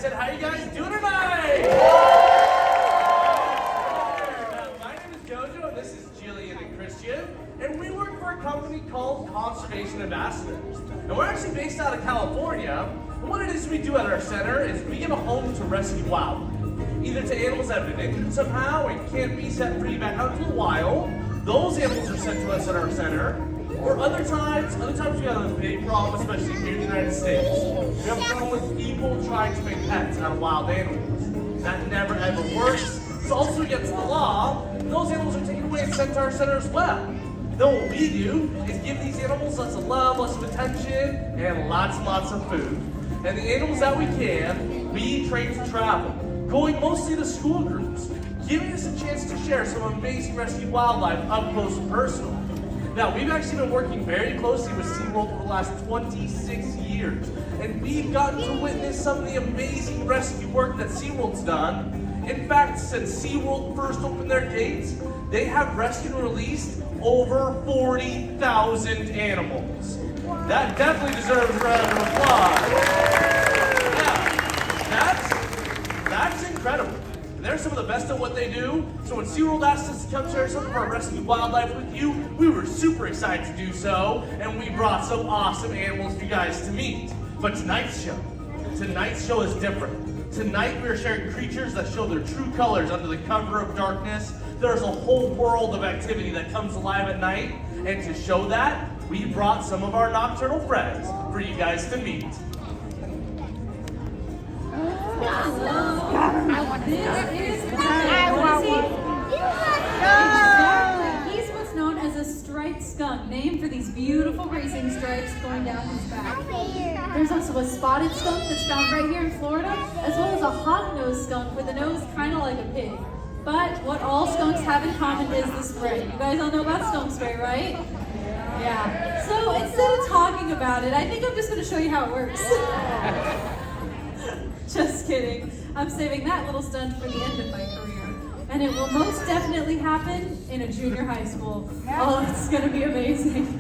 said, how you guys doing tonight? My name is Jojo, and this is Jillian and Christian, and we work for a company called Conservation Ambassadors. And we're actually based out of California, and what it is we do at our center is we give a home to rescue wildlife. Either to animals that have been injured somehow and can't be set free back out into the wild. Those animals are sent to us at our center. Or other times we have a big problem, especially here in the United States. We have a problem with people trying to make pets out of wild animals. That never ever works. It's also against the law. Those animals are taken away and sent to our center as well. Then what we do is give these animals lots of love, lots of attention, and lots and lots of food. And the animals that we can, we train to travel, going mostly to school groups, giving us a chance to share some amazing rescue wildlife up close and personal. Now, we've actually been working very closely with SeaWorld for the last 26 years, and we've gotten to witness some of the amazing rescue work that SeaWorld's done. In fact, since SeaWorld first opened their gates, they have rescued and released over 40,000 animals. That definitely deserves a round of applause. Yeah, that's incredible. They're some of the best at what they do, so when SeaWorld asked us to come share some of our rescue wildlife with you, we were super excited to do so, and we brought some awesome animals for you guys to meet. But tonight's show is different. Tonight we are sharing creatures that show their true colors under the cover of darkness. There's a whole world of activity that comes alive at night, and to show that, we brought some of our nocturnal friends for you guys to meet. He's what's known as a striped skunk, named for these beautiful racing stripes going down his back. There's also a spotted skunk that's found right here in Florida, as well as a hawk-nosed skunk with a nose kind of like a pig. But what all skunks have in common is the spray. You guys all know about skunk spray, right? Yeah. So instead of talking about it, I think I'm just going to show you how it works. Just kidding. I'm saving that little stunt for the end of my career. And it will most definitely happen in a junior high school. Oh, it's going to be amazing.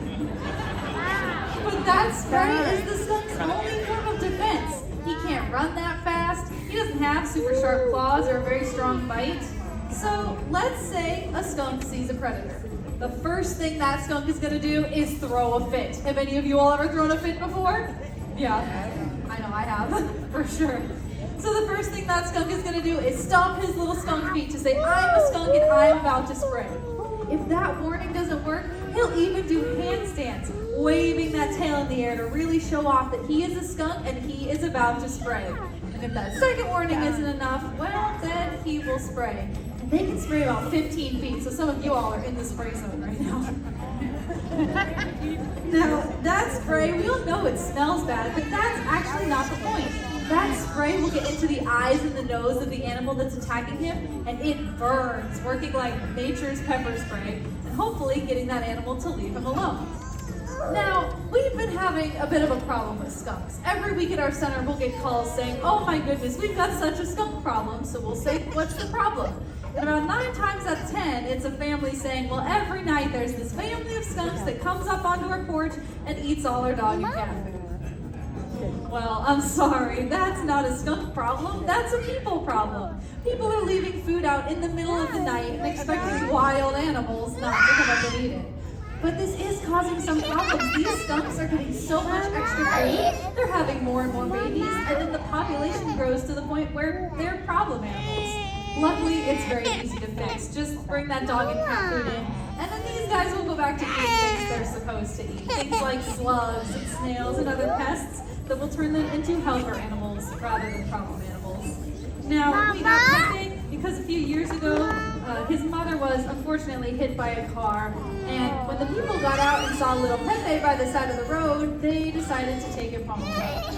But that spray is the skunk's only form of defense. He can't run that fast. He doesn't have super sharp claws or a very strong bite. So let's say a skunk sees a predator. The first thing that skunk is going to do is throw a fit. Have any of you all ever thrown a fit before? Yeah, I know I have, for sure. So the first thing that skunk is going to do is stomp his little skunk feet to say, I'm a skunk and I'm about to spray. If that warning doesn't work, he'll even do handstands, waving that tail in the air to really show off that he is a skunk and he is about to spray. And if that second warning isn't enough, well, then he will spray. And they can spray about 15 feet, so some of you all are in the spray zone right now. Now, that spray, we all know it smells bad, but that's actually not the point. That spray will get into the eyes and the nose of the animal that's attacking him, and it burns, working like nature's pepper spray, and hopefully getting that animal to leave him alone. Now, we've been having a bit of a problem with skunks. Every week at our center, we'll get calls saying, oh my goodness, we've got such a skunk problem, so we'll say, what's the problem? And about 9 times out of 10, it's a family saying, well, every night there's this family of skunks that comes up onto our porch and eats all our dog and cat food. Well, I'm sorry, that's not a skunk problem, that's a people problem. People are leaving food out in the middle of the night and expecting wild animals not to come up and eat it. But this is causing some problems. These skunks are getting so much extra food, they're having more and more babies, and then the population grows to the point where they're problem animals. Luckily, it's very easy to fix. Just bring that dog and cat food in, and then these guys will go back to eating things they're supposed to eat. Things like slugs and snails and other pests that will turn them into helper animals rather than problem animals. Now, we have Pepe because a few years ago, his mother was unfortunately hit by a car, and when the people got out and saw little Pepe by the side of the road, they decided to take him home.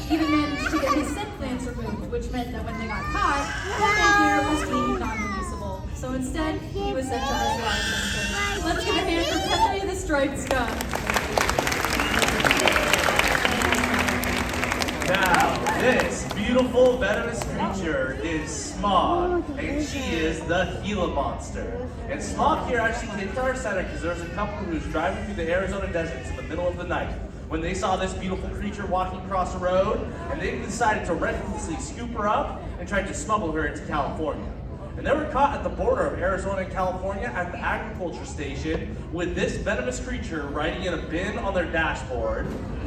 He even managed to get his scent glands removed, which meant that when they got caught, Pepe here was deemed non-releasable. So instead, he was sent to our center. Let's give a hand for Pepe the striped skunk. Now, this beautiful venomous creature is Smog, and she is the Gila Monster. And Smog here actually came to our center because there was a couple who was driving through the Arizona deserts in the middle of the night. when they saw this beautiful creature walking across the road, and they decided to recklessly scoop her up and tried to smuggle her into California. And they were caught at the border of Arizona and California at the agriculture station with this venomous creature riding in a bin on their dashboard.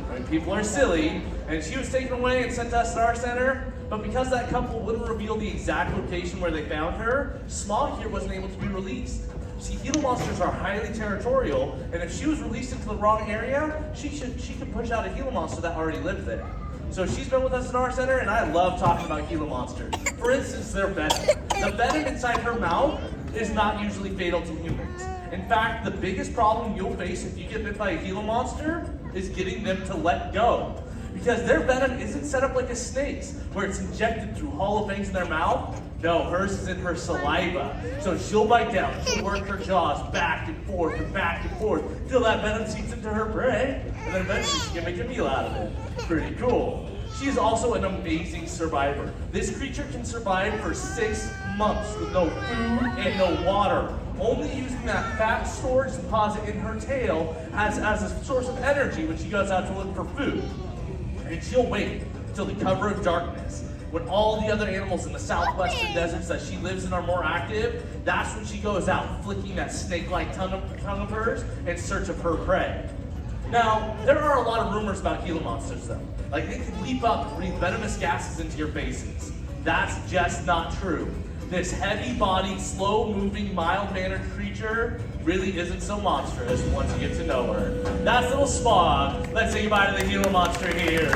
I mean, people are silly, and she was taken away and sent to us at our center, but because that couple wouldn't reveal the exact location where they found her, Smog here wasn't able to be released. See, Gila Monsters are highly territorial, and if she was released into the wrong area, she could push out a Gila Monster that already lived there. So she's been with us in our center, and I love talking about Gila Monsters. For instance, their venom. The venom inside her mouth is not usually fatal to humans. In fact, the biggest problem you'll face if you get bit by a Gila Monster is getting them to let go. Because their venom isn't set up like a snake's, where it's injected through hollow veins in their mouth. No, hers is in her saliva. So she'll bite down, she'll work her jaws back and forth, till that venom seeps into her prey, and then eventually she can make a meal out of it. Pretty cool. She is also an amazing survivor. This creature can survive for 6 months with no food and no water, only using that fat storage deposit in her tail as a source of energy when she goes out to look for food. And she'll wait till the cover of darkness, when all the other animals in the southwestern deserts that she lives in are more active. That's when she goes out, flicking that snake-like tongue of hers in search of her prey. Now, there are a lot of rumors about Gila Monsters though. Like, they can leap up and breathe venomous gases into your faces. That's just not true. This heavy-bodied, slow-moving, mild-mannered creature really isn't so monstrous once you get to know her. That's little Smog. Let's say goodbye to the Gila Monster here.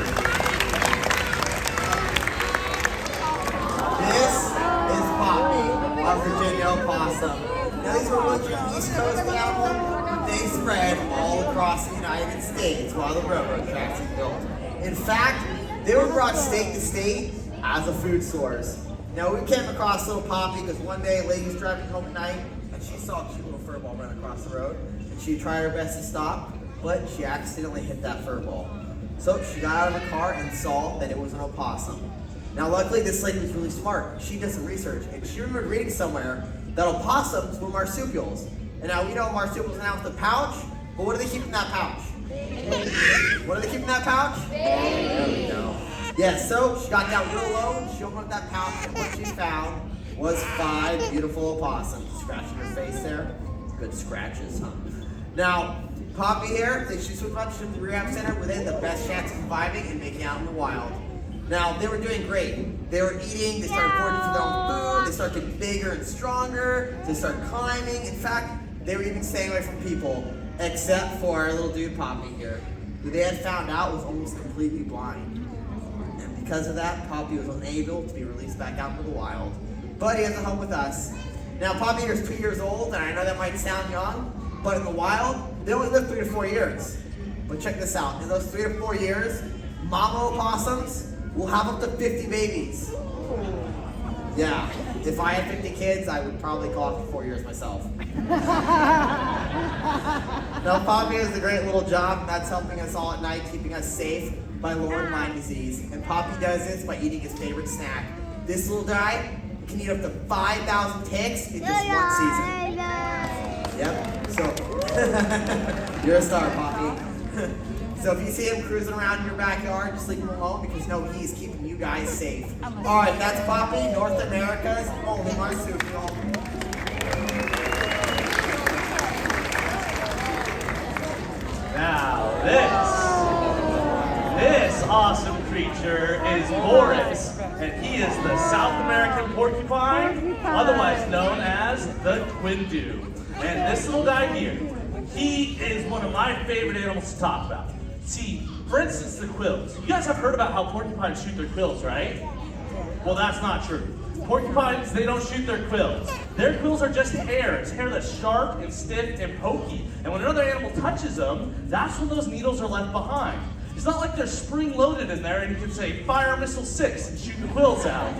This is Poppy, our Virginia opossum. Now these are one East Coast animal. They spread all across the United States while the railroad tracks were built. In fact, they were brought state to state as a food source. Now we came across little Poppy because one day a lady was driving home at night and she saw a cute little fur ball run across the road, and she tried her best to stop, but she accidentally hit that fur ball. So she got out of her car and saw that it was an opossum. Now luckily this lady was really smart. She did some research and she remembered reading somewhere that opossums were marsupials. And now we know marsupials now with a pouch, but what do they keep in that pouch? What do they keep in that pouch? There we go. Yes, so she got down real low and she opened up that pouch, and what she found was 5 beautiful opossums. Scratching her face there. Good scratches, huh? Now, Poppy here, she's switched up to the rehab center where they had the best chance of surviving and making out in the wild. Now, they were doing great. They were eating, they started foraging for their own food, they started getting bigger and stronger, they started climbing. In fact, they were even staying away from people, except for our little dude Poppy here, who they had found out was almost completely blind. And because of that, Poppy was unable to be released back out into the wild. But he has a home with us. Now, Poppy here is 2 years old, and I know that might sound young, but in the wild, they only live 3 to 4 years. But check this out, in those 3 to 4 years, mama opossums will have up to 50 babies. Yeah, if I had 50 kids, I would probably call it for 4 years myself. Now, Poppy has a great little job, and that's helping us all at night, keeping us safe by lowering Lyme disease. And Poppy does this by eating his favorite snack. This little guy can eat up to 5,000 ticks in just one season. Yep, so you're a star, Poppy. So if you see him cruising around in your backyard, just leave him alone because no, he's keeping you guys safe. All right, that's Poppy, North America's only marsupial. Now this awesome creature is Boris, and he is the South American porcupine, otherwise known as the Twindew. And this little guy here, he is one of my favorite animals to talk about. See, for instance, the quills. You guys have heard about how porcupines shoot their quills, right? Well, that's not true. Porcupines, they don't shoot their quills. Their quills are just hair. It's hair that's sharp and stiff and pokey. And when another animal touches them, that's when those needles are left behind. It's not like they're spring-loaded in there and you can say, fire missile 6 and shoot the quills out.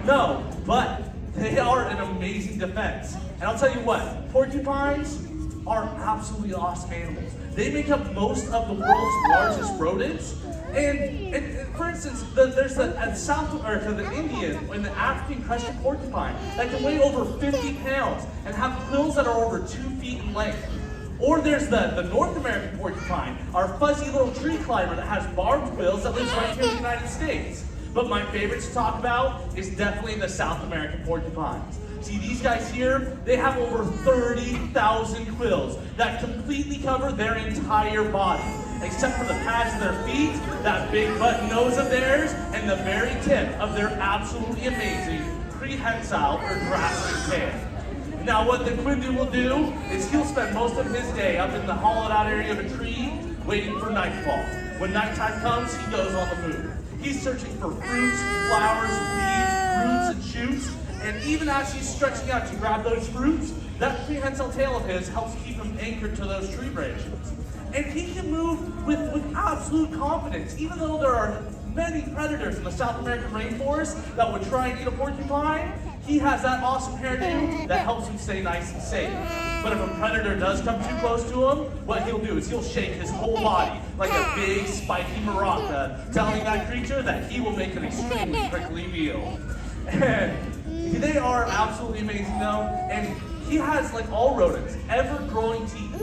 No, but they are an amazing defense. And I'll tell you what, porcupines are absolutely awesome animals. They make up most of the world's largest rodents. And for instance, there's the South or the Indian and the African crested porcupine that can weigh over 50 pounds and have quills that are over 2 feet in length. Or there's the North American porcupine, our fuzzy little tree climber that has barbed quills that lives right here in the United States. But my favorite to talk about is definitely the South American porcupines. See, these guys here, they have over 30,000 quills that completely cover their entire body, except for the pads of their feet, that big button nose of theirs, and the very tip of their absolutely amazing prehensile or grasping tail. Now what the Twindew will do is he'll spend most of his day up in the hollowed out area of a tree waiting for nightfall. When nighttime comes, he goes on the move. He's searching for fruits, flowers, leaves, roots, and shoots, and even as he's stretching out to grab those fruits, that prehensile tail of his helps keep him anchored to those tree branches. And he can move with absolute confidence, even though there are many predators in the South American rainforest that would try and eat a porcupine. He has that awesome hairdo that helps him stay nice and safe. But if a predator does come too close to him, what he'll do is he'll shake his whole body like a big spiky maraca, telling that creature that he will make an extremely prickly meal. And they are absolutely amazing though, and he has, like all rodents, ever-growing teeth.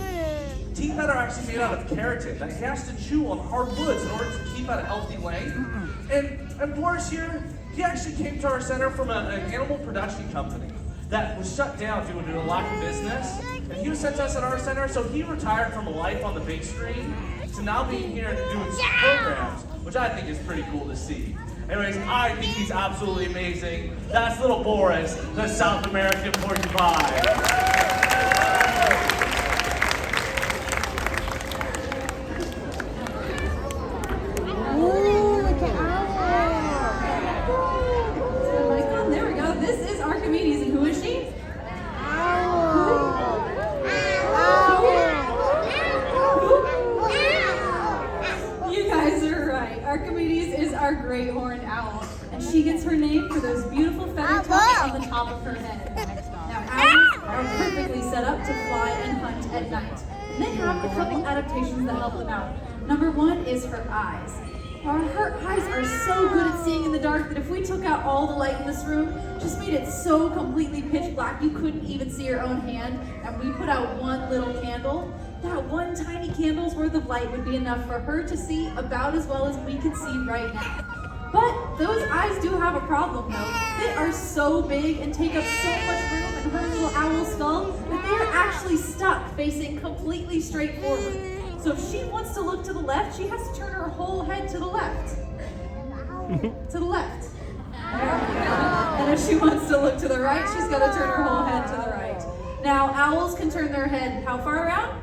Teeth that are actually made out of keratin that he has to chew on hard woods in order to keep at a healthy length. And Boris here, he actually came to our center from an animal production company that was shut down due to a lack of business. And he was sent to us at our center, so he retired from a life on the big screen to now being here and doing some programs, which I think is pretty cool to see. Anyways, I think he's absolutely amazing. That's little Boris, the South American porcupine. Great horned owl, and she gets her name for those beautiful feather tucks on the top of her head. Now, owls are perfectly set up to fly and hunt at night, and they have a couple adaptations that help them out. Number one is her eyes. Her eyes are so good at seeing in the dark that if we took out all the light in this room, just made it so completely pitch black you couldn't even see your own hand, and we put out one little candle, that one tiny candle's worth of light would be enough for her to see about as well as we can see right now. But those eyes do have a problem though. They are so big and take up so much room in her little owl skull that they are actually stuck facing completely straight forward. So if she wants to look to the left, she has to turn her whole head to the left. To the left. And if she wants to look to the right, she's got to turn her whole head to the right. Now, owls can turn their head how far around?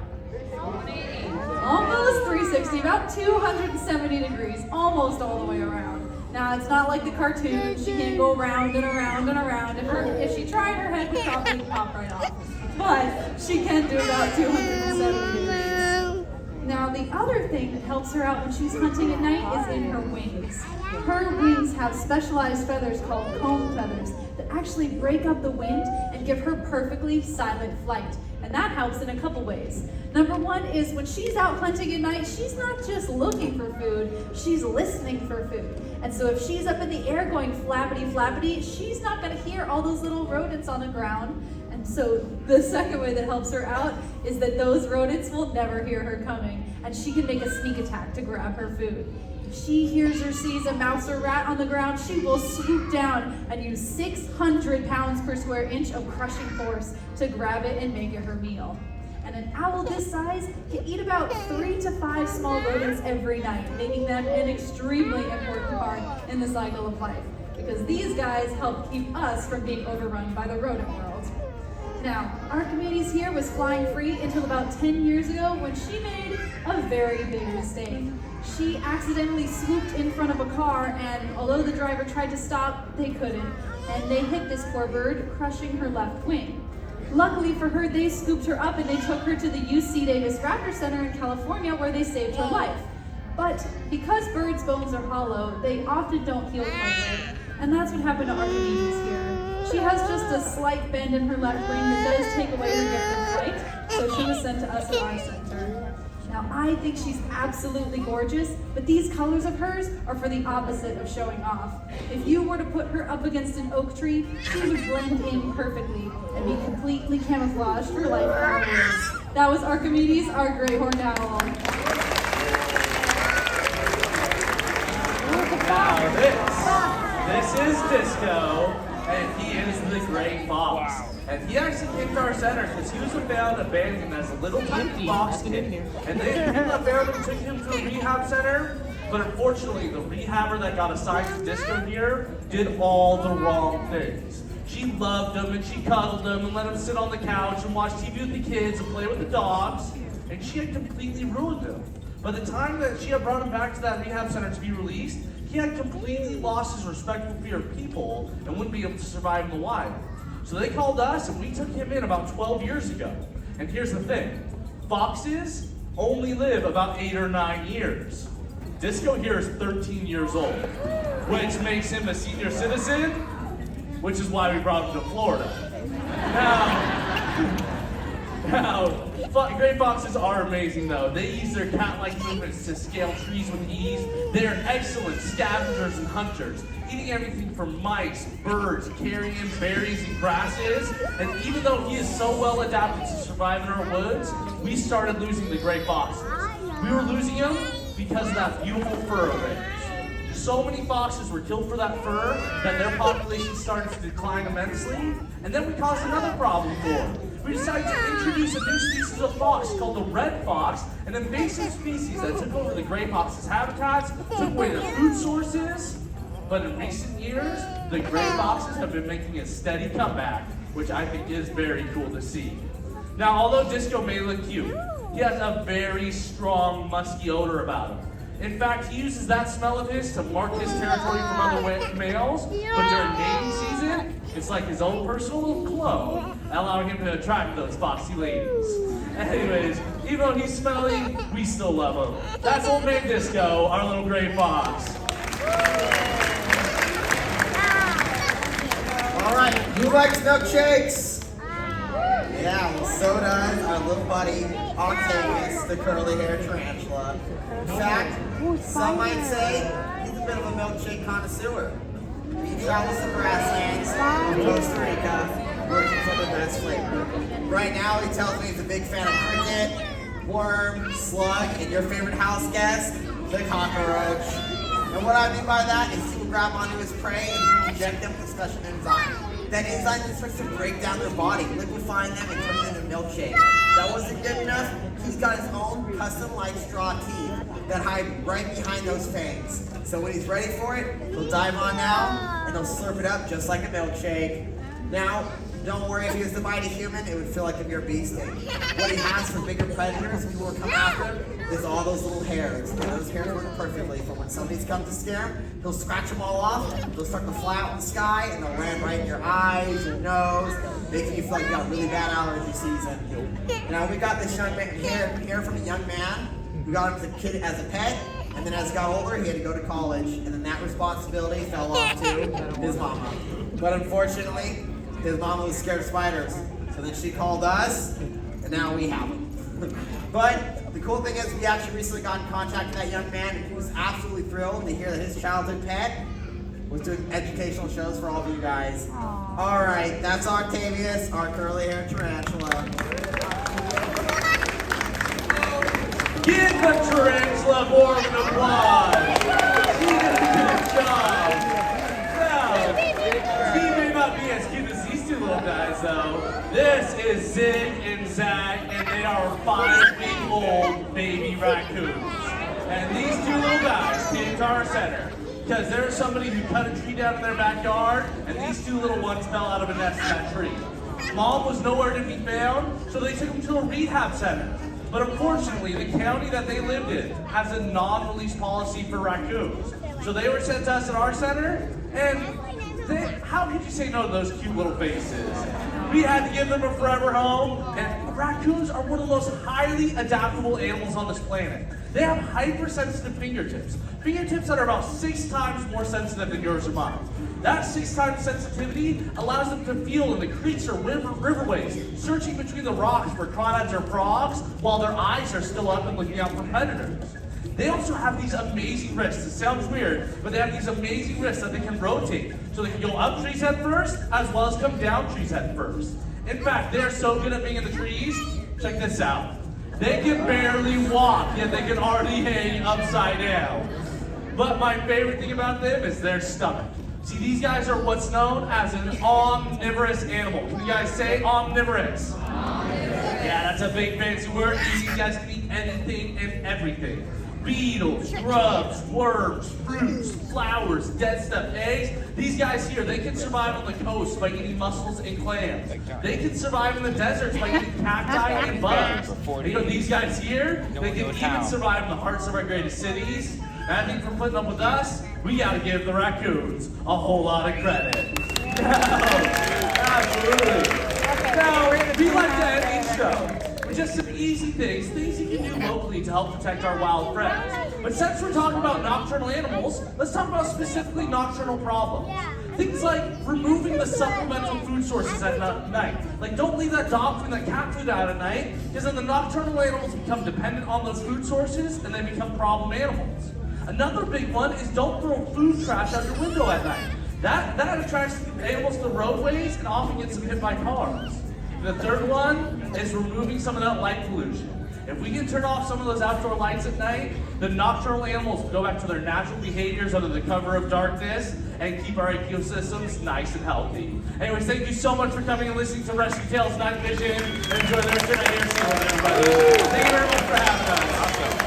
Almost 360, about 270 degrees, almost all the way around. Now, it's not like the cartoon. She can't go around and around and around. If she tried, her head would probably pop right off. But she can do about 270 degrees. Now, the other thing that helps her out when she's hunting at night is in her wings. Her wings have specialized feathers called comb feathers that actually break up the wind and give her perfectly silent flight. And that helps in a couple ways. Number one is when she's out hunting at night, she's not just looking for food, she's listening for food. And so if she's up in the air going flappity flappity, she's not gonna hear all those little rodents on the ground. And so the second way that helps her out is that those rodents will never hear her coming, and she can make a sneak attack to grab her food. If she hears or sees a mouse or rat on the ground, she will swoop down and use 600 pounds per square inch of crushing force to grab it and make it her meal. And an owl this size can eat about 3 to 5 small rodents every night, making them an extremely important part in the cycle of life, because these guys help keep us from being overrun by the rodent world. Now, Archimedes here was flying free until about 10 years ago when she made a very big mistake. She accidentally swooped in front of a car, and although the driver tried to stop, they couldn't, and they hit this poor bird, crushing her left wing. Luckily for her, they scooped her up and they took her to the UC Davis Raptor Center in California, where they saved her life. But because birds' bones are hollow, they often don't heal quite right, and that's what happened to Archimedes here. She has just a slight bend in her left wing that does take away her gift of flight, so she was sent to us at our center. Now, I think she's absolutely gorgeous, but these colors of hers are for the opposite of showing off. If you were to put her up against an oak tree, she would blend in perfectly and be completely camouflaged for life outdoors. That was Archimedes, our great horned owl. Now this is Disco, and he is the gray fox. And he actually came to our center because he was found abandoned as a little tiny fox kid. And they people that found him took him to a rehab center. But unfortunately, the rehabber that got assigned to Disco here did all the wrong things. She loved him and she cuddled him and let him sit on the couch and watch TV with the kids and play with the dogs. And she had completely ruined him. By the time that she had brought him back to that rehab center to be released, he had completely lost his respectful fear of people and wouldn't be able to survive in the wild. So they called us and we took him in about 12 years ago. And here's the thing, foxes only live about 8 or 9 years. Disco here is 13 years old, which makes him a senior citizen, which is why we brought him to Florida. Now, gray foxes are amazing though. They use their cat-like movements to scale trees with ease. They are excellent scavengers and hunters, eating everything from mice, birds, carrion, berries, and grasses. And even though he is so well adapted to survive in our woods, we started losing the gray foxes. We were losing them because of that beautiful fur of theirs. So many foxes were killed for that fur that their population started to decline immensely. And then we caused another problem for them. We decided to introduce a new species of fox called the red fox, an invasive species that took over the gray fox's habitats, took away their food sources. But in recent years, the gray foxes have been making a steady comeback, which I think is very cool to see. Now, although Disco may look cute, he has a very strong, musky odor about him. In fact, he uses that smell of his to mark his territory from other males, but during mating season, it's like his own personal cologne, allowing him to attract those foxy ladies. Anyways, even though he's smelly, we still love him. That's old man Disco, our little gray fox. All right, who likes milkshakes? Yeah, well, so does our little buddy, Octavius, the curly-haired tarantula. In fact, some might say he's a bit of a milkshake connoisseur. He travels the grasslands in Costa Rica looking for the best flavor. Right now, he tells me he's a big fan of cricket, worm, slug, and your favorite house guest, the cockroach. And what I mean by that is he will grab onto his prey and he will inject them with a special enzyme. That enzyme just starts to break down their body, liquefying them and turning them into milkshake. That wasn't good enough. He's got his own custom-like straw teeth that hide right behind those fangs. So when he's ready for it, he'll dive on now and he'll slurp it up just like a milkshake. Now, don't worry, if he was to bite a human, it would feel like a mere bee sting. What he has for bigger predators, people who come after him, is all those little hairs. And those hairs work perfectly for when somebody's come to scare him, he'll scratch them all off, they'll start to fly out in the sky, and they'll land right in your eyes, your nose, making you feel like you got really bad allergy season. Now, we got this young man here from a young man. We got him as a kid, as a pet, and then as he got older, he had to go to college, and then that responsibility fell off to his mama. But unfortunately, his mama was scared of spiders, so then she called us, and now we have him. But the cool thing is we actually recently got in contact with that young man, and he was absolutely thrilled to hear that his childhood pet was doing educational shows for all of you guys. All right, that's Octavius, our curly-haired tarantula. Give the tarantula more of an applause. She did a good job. Now, he may not be as cute as these two little guys, though. This is Zig and Zag, and they are 5-week-old baby raccoons. And these two little guys came to our center because there was somebody who cut a tree down in their backyard, and these two little ones fell out of a nest in that tree. Mom was nowhere to be found, so they took them to a rehab center. But unfortunately, the county that they lived in has a non-release policy for raccoons. So they were sent to us at our center, and how could you say no to those cute little faces? We had to give them a forever home, and raccoons are one of the most highly adaptable animals on this planet. They have hypersensitive fingertips. Fingertips that are about 6 times more sensitive than yours or mine. That 6 times sensitivity allows them to feel in the creeks or riverways, searching between the rocks for crawdads or frogs, while their eyes are still up and looking out for predators. They also have these amazing wrists. It sounds weird, but they have these amazing wrists that they can rotate. So they can go up trees head first, as well as come down trees head first. In fact, they're so good at being in the trees, Check this out. They can barely walk, yet they can already hang upside down. But my favorite thing about them is their stomach. See, these guys are what's known as an omnivorous animal. Can you guys say omnivorous? Yeah, that's a big fancy word. These guys can eat anything and everything. Beetles, grubs, worms, fruits, flowers, dead stuff, eggs. These guys here, they can survive on the coast by eating mussels and clams. They can survive in the deserts by eating cacti and bugs. You know, these guys here, they can even survive in the hearts of our greatest cities. And I think for putting up with us, we gotta give the raccoons a whole lot of credit. Absolutely. Now, we like to end each show with just some easy things you can do locally to help protect our wild friends. But since we're talking about nocturnal animals, let's talk about specifically nocturnal problems. Things like removing the supplemental food sources at night. Like, don't leave that dog food and that cat food out at night, because then the nocturnal animals become dependent on those food sources and they become problem animals. Another big one is don't throw food trash out your window at night. That attracts animals to the roadways and often gets them hit by cars. The third one is removing some of that light pollution. If we can turn off some of those outdoor lights at night, the nocturnal animals go back to their natural behaviors under the cover of darkness and keep our ecosystems nice and healthy. Anyways, thank you so much for coming and listening to Rescue Tales Night Vision. And enjoy the rest of your night here, SeaWorld, everybody. Thank you very much for having us. Awesome.